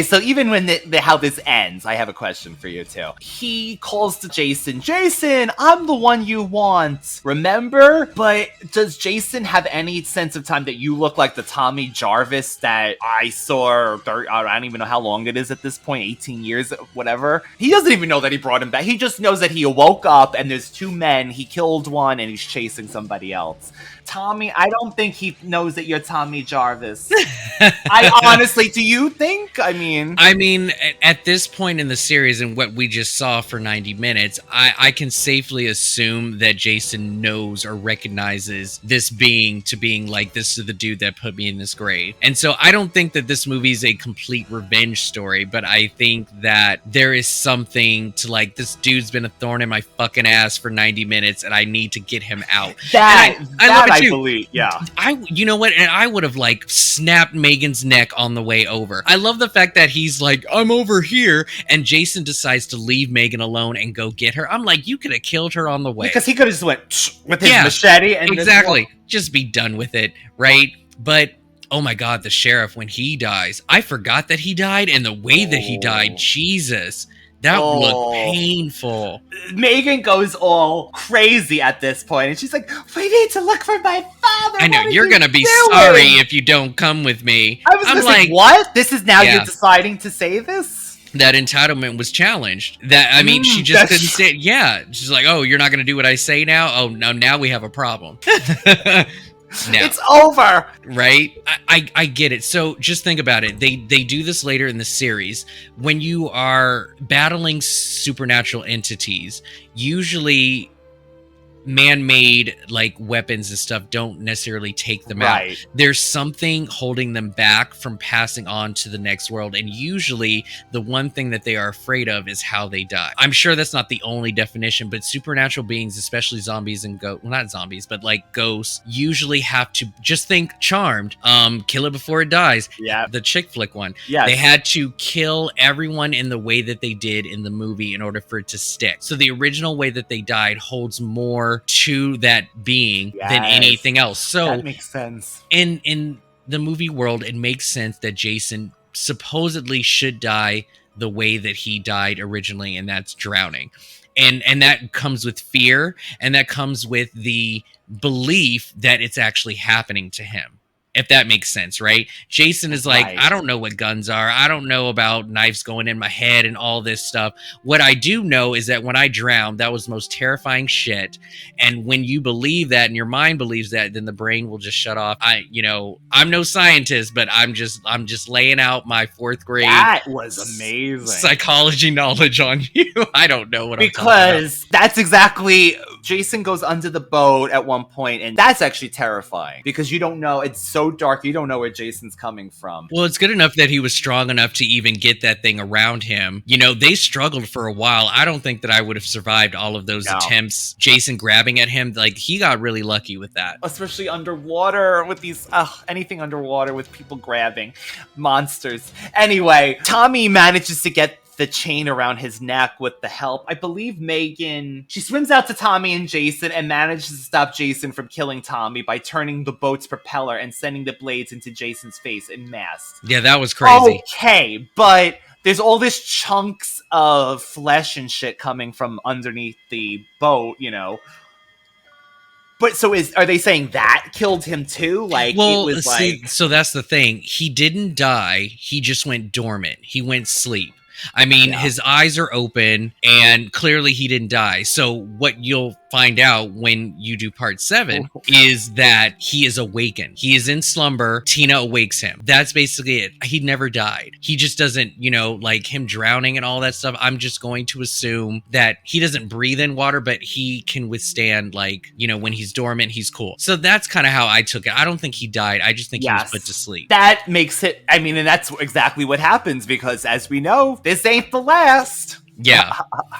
so even when how this ends, I have a question for you too. He calls to Jason, I'm the one you want, remember? But does Jason have any sense of time that you look like the Tommy Jarvis that I saw, I don't even know how long it is at this point, 18 years, whatever? He doesn't even know that he brought him back. He just knows that he woke up and there's two men, he killed one and he's chasing somebody else. Tommy, I don't think he knows that you're Tommy Jarvis. I honestly, do you think? I mean, at this point in the series and what we just saw for 90 minutes, I can safely assume that Jason knows or recognizes this being like, this is the dude that put me in this grave. And so I don't think that this movie is a complete revenge story, but I think that there is something to like, this dude's been a thorn in my fucking ass for 90 minutes and I need to get him out. I love it too. Believe, yeah. You know what? And I would have like snapped Megan's neck on the way over. I love the fact that he's like, I'm over here, and Jason decides to leave Megan alone and go get her. I'm like, you could have killed her on the way. Because he could have just went with his machete and exactly. Just be done with it, right? But oh my God, the sheriff, when he dies, I forgot that he died, and the way that he died, Jesus. That looked painful. Megan goes all crazy at this point, and she's like, we need to look for my father. I know, you're going to be doing? sorry if you don't come with me. I'm like, what? This is now you're deciding to say this? That entitlement was challenged. She just couldn't say it. Yeah. She's like, oh, you're not going to do what I say now? Oh, no, now we have a problem. No. It's over, right? I get it. So just think about it. They do this later in the series. When you are battling supernatural entities, usually man-made like weapons and stuff don't necessarily take them out. There's something holding them back from passing on to the next world, and usually the one thing that they are afraid of is how they die. I'm sure that's not the only definition, but supernatural beings, especially zombies and not zombies, but like ghosts, usually have to, just think Charmed, kill it before it dies. Yeah, the chick flick one. Yeah, they had to kill everyone in the way that they did in the movie in order for it to stick. So the original way that they died holds more to that being than anything else. So that makes sense. In the movie world, it makes sense that Jason supposedly should die the way that he died originally, and that's drowning. And that comes with fear, and that comes with the belief that it's actually happening to him. If that makes sense, right? Jason is like, I don't know what guns are. I don't know about knives going in my head and all this stuff. What I do know is that when I drowned, that was the most terrifying shit. And when you believe that and your mind believes that, then the brain will just shut off. I'm no scientist, but I'm just laying out my fourth grade. That was amazing. Psychology knowledge on you. I don't know what I'm talking about. Because that's exactly Jason goes under the boat at one point, and that's actually terrifying because you don't know. It's so dark, you don't know where Jason's coming from. Well, it's good enough that he was strong enough to even get that thing around him. You know, they struggled for a while. I don't think that I would have survived all of those attempts. Jason grabbing at him, like, he got really lucky with that. Especially underwater with these, anything underwater with people grabbing monsters. Anyway, Tommy manages to get the chain around his neck with the help. I believe Megan, she swims out to Tommy and Jason and manages to stop Jason from killing Tommy by turning the boat's propeller and sending the blades into Jason's face en masse. Yeah, that was crazy. Okay, but there's all this chunks of flesh and shit coming from underneath the boat, you know. But so are they saying that killed him too? Like, well, it was so that's the thing. He didn't die. He just went dormant. He went sleep. I mean, his eyes are open, and clearly he didn't die. So what you'll find out when you do part 7 is that he is awakened. He is in slumber. Tina awakes him. That's basically it. He never died. He just doesn't, you know, like him drowning and all that stuff. I'm just going to assume that he doesn't breathe in water, but he can withstand, like, you know, when he's dormant, he's cool. So that's kind of how I took it. I don't think he died. I just think he was put to sleep. That makes it, I mean, and that's exactly what happens because, as we know, this ain't the last. Yeah.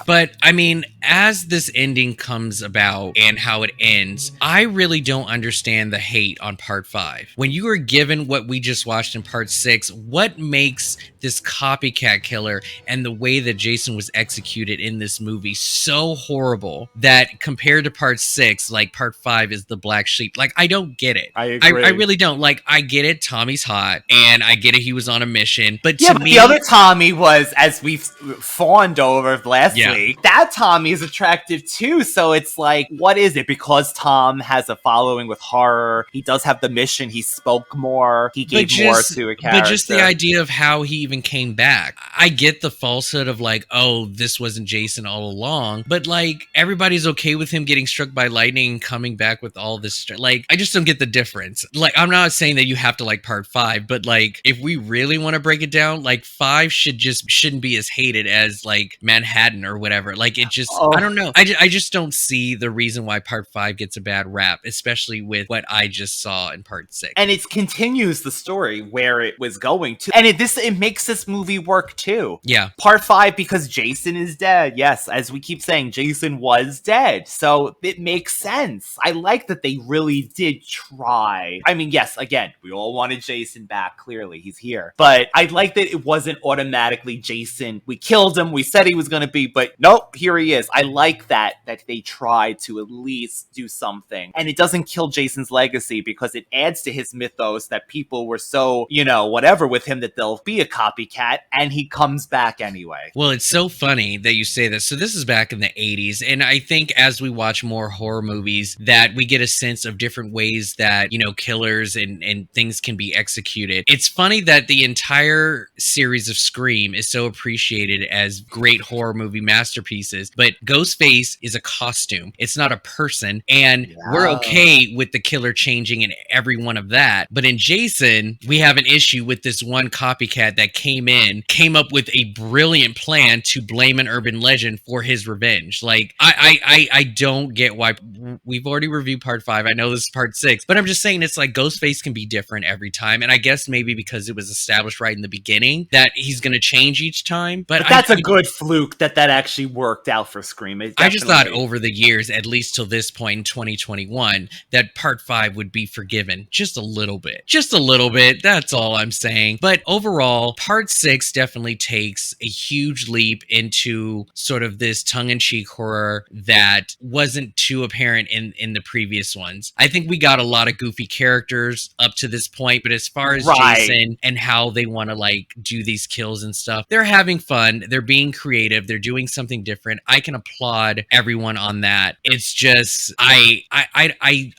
But I mean, as this ending comes about and how it ends, I really don't understand the hate on part 5. When you are given what we just watched in part 6, what makes this copycat killer and the way that Jason was executed in this movie so horrible that compared to part 6, like part 5 is the black sheep? Like, I don't get it. I agree. I really don't. Like, I get it. Tommy's hot and I get it. He was on a mission. But yeah, to me, the other Tommy was, as we've fawned over last week, that Tommy is attractive too. So it's like, what is it? Because Tom has a following with horror. He does have the mission. He spoke more. He gave more to a character. But just the idea of how he even came back. I get the falsehood of like, oh, this wasn't Jason all along. But like, everybody's okay with him getting struck by lightning and coming back with all this. Like, I just don't get the difference. Like, I'm not saying that you have to like part 5, but like, if we really want to break it down, like 5 shouldn't be as hated as like Manhattan or whatever. Like, it just, I don't know. I just don't see the reason why part 5 gets a bad rap, especially with what I just saw in part 6. And it continues the story where it was going to. And it makes this movie work too. Yeah. Part 5, because Jason is dead. Yes, as we keep saying, Jason was dead. So it makes sense. I like that they really did try. I mean, yes, again, we all wanted Jason back. Clearly, he's here. But I like that it wasn't automatically Jason. We killed him. We said he was going to be, but nope, here he is. I like that they tried to at least do something. And it doesn't kill Jason's legacy because it adds to his mythos that people were so, you know, whatever with him that they'll be a copycat, and he comes back anyway. Well, it's so funny that you say this. So this is back in the 80s, and I think as we watch more horror movies that we get a sense of different ways that, you know, killers and things can be executed. It's funny that the entire series of Scream is so appreciated as great horror movie masterpieces, but Ghostface is a costume. It's not a person, and we're okay with the killer changing in every one of that. But in Jason, we have an issue with this one copycat that came up with a brilliant plan to blame an urban legend for his revenge. Like, I don't get why. We've already reviewed part 5. I know this is part 6, but I'm just saying it's like Ghostface can be different every time. And I guess maybe because it was established right in the beginning that he's going to change each time. But that's a good fluke that actually worked out for Scream. I just thought over the years, at least till this point in 2021, that part 5 would be forgiven just a little bit. Just a little bit. That's all I'm saying. But overall, part 6 definitely takes a huge leap into sort of this tongue-in-cheek horror that wasn't too apparent in the previous ones. I think we got a lot of goofy characters up to this point, but as far as Jason and how they want to like do these kills and stuff, they're having fun. They're being creative. They're doing something different. I can applaud everyone on that. It's just I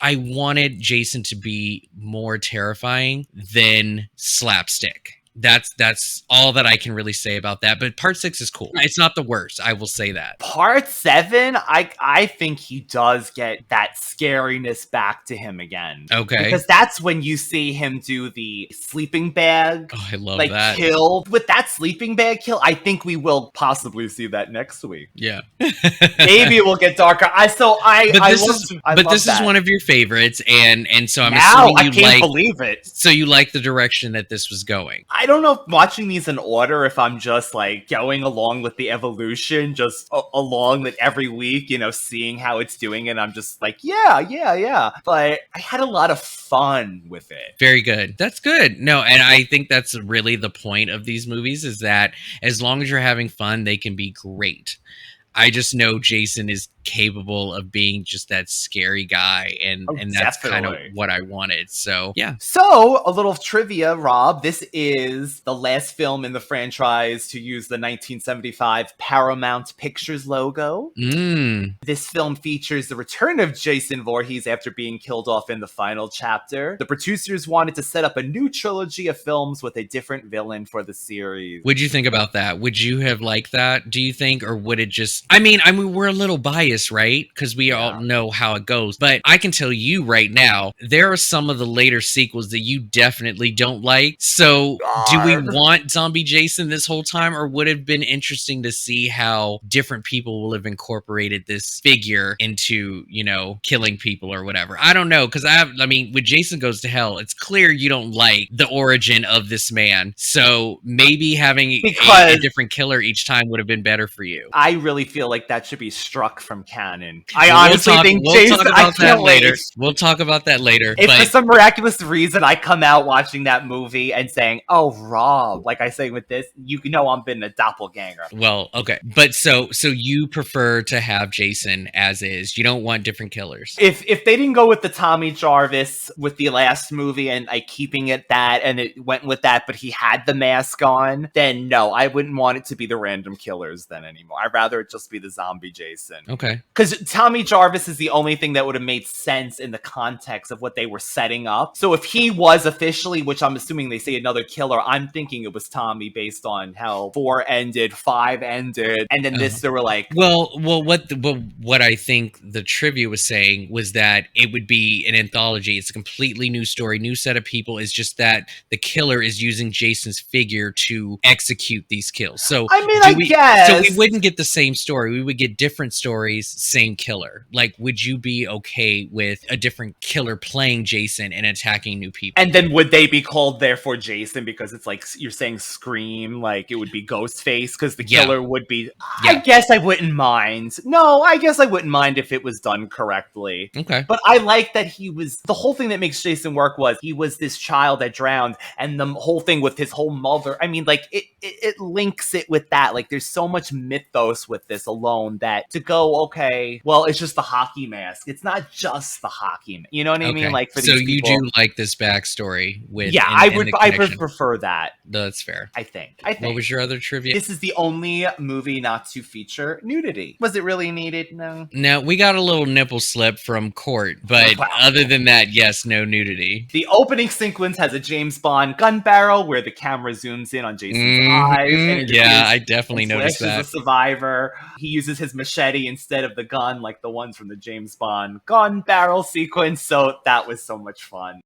wanted Jason to be more terrifying than slapstick. That's all that I can really say about that. But part 6 is cool. It's not the worst. I will say that. Part 7, I think he does get that scariness back to him again. Okay. Because that's when you see him do the sleeping bag. Oh, I love that. Kill. With that sleeping bag kill, I think we will possibly see that next week. Yeah. Maybe it will get darker. This is one of your favorites, and so I'm now assuming I can't believe it. So you like the direction that this was going. I don't know if watching these in order, if I'm just like going along with the evolution, just along with every week, seeing how it's doing, and I'm just like, yeah. But I had a lot of fun with it. Very good. That's good. No, and I think that's really the point of these movies, is that as long as you're having fun, they can be great. I just know Jason is capable of being just that scary guy, and that's kind of what I wanted. So yeah. So a little trivia, Rob. This is the last film in the franchise to use the 1975 Paramount Pictures logo. This film features the return of Jason Voorhees after being killed off in the final chapter. The producers wanted to set up a new trilogy of films with a different villain for the series. What'd you think about that? Would you have liked that, do you think, or would it just... I mean, we're a little biased, right? Because we all know how it goes. But I can tell you right now, there are some of the later sequels that you definitely don't like. So do we want Zombie Jason this whole time? Or would it have been interesting to see how different people will have incorporated this figure into, killing people or whatever? I don't know. Because with Jason Goes to Hell, it's clear you don't like the origin of this man. So maybe having a different killer each time would have been better for you. I really feel like that should be struck from canon. I honestly think Jason... We'll talk about that later. We'll talk about that later. If for some miraculous reason I come out watching that movie and saying, "Oh, Rob," like I say with this, I'm being a doppelganger. Well, okay. But so you prefer to have Jason as is. You don't want different killers. If they didn't go with the Tommy Jarvis with the last movie and keeping it that, and it went with that, but he had the mask on, then no, I wouldn't want it to be the random killers then anymore. I'd rather it just be the zombie Jason. Okay. Because Tommy Jarvis is the only thing that would have made sense in the context of what they were setting up. So if he was officially, which I'm assuming they say another killer, I'm thinking it was Tommy based on how 4 ended, 5 ended, and then this they were like... What I think the trivia was saying was that it would be an anthology. It's a completely new story, new set of people. It's just that the killer is using Jason's figure to execute these kills. So I guess. So we wouldn't get the same story. We would get different stories, same killer. Like, would you be okay with a different killer playing Jason and attacking new people? And then would they be called therefore Jason because it's like you're saying Scream, like it would be Ghostface because the killer would be... I guess I wouldn't mind. No, I guess I wouldn't mind if it was done correctly. Okay. But I like that he was... The whole thing that makes Jason work was he was this child that drowned, and the whole thing with his whole mother, I mean, like, it links it with that. Like, there's so much mythos with this alone that to go, okay, well, it's just the hockey mask. It's not just the hockey mask. You know what I mean? Like, for these people. So you do like this backstory with... I would prefer that. No, that's fair. I think. What was your other trivia? This is the only movie not to feature nudity. Was it really needed? No. No, we got a little nipple slip from Court, but other than that, yes, no nudity. The opening sequence has a James Bond gun barrel where the camera zooms in on Jason's eyes. And I definitely noticed that. A survivor. He uses his machete instead of the gun, like the ones from the James Bond gun barrel sequence. So that was so much fun.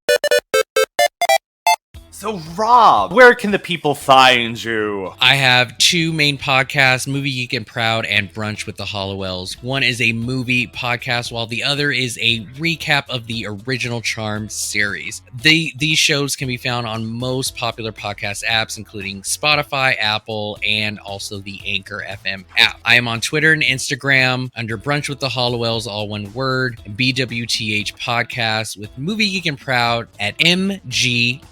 So, Rob, where can the people find you? I have 2 main podcasts, Movie Geek and Proud and Brunch with the Hollowells. One is a movie podcast, while the other is a recap of the original Charmed series. These shows can be found on most popular podcast apps, including Spotify, Apple, and also the Anchor FM app. I am on Twitter and Instagram under Brunch with the Hollowells, all one word, BWTH Podcast, with Movie Geek and Proud at MGNP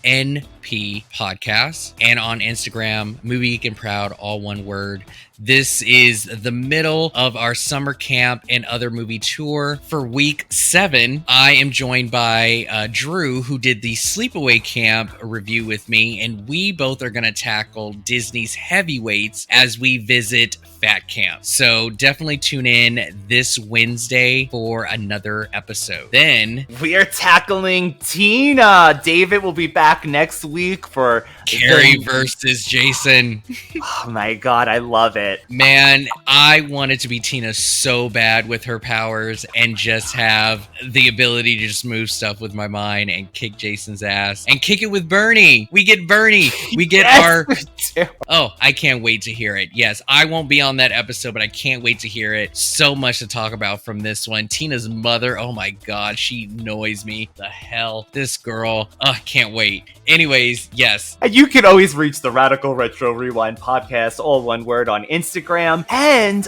Podcasts, and on Instagram, Movie Geek and Proud, all one word. This is the middle of our summer camp and other movie tour. For week 7, I am joined by Drew, who did the Sleepaway Camp review with me, and we both are going to tackle Disney's heavyweights as we visit Fat Camp. So definitely tune in this Wednesday for another episode. Then we are tackling Tina. David will be back next week for Carrie Then- versus Jason. Oh my god, I love it. Man, I wanted to be Tina so bad with her powers and just have the ability to just move stuff with my mind and kick Jason's ass and kick it with Bernie. We get Bernie. We get our. Oh, I can't wait to hear it. Yes, I won't be on that episode, but I can't wait to hear it. So much to talk about from this one. Tina's mother, oh my god, she annoys me. The hell, this girl. Can't wait. Anyways, yes. And you can always reach the Radical Retro Rewind podcast, all one word, on Instagram. And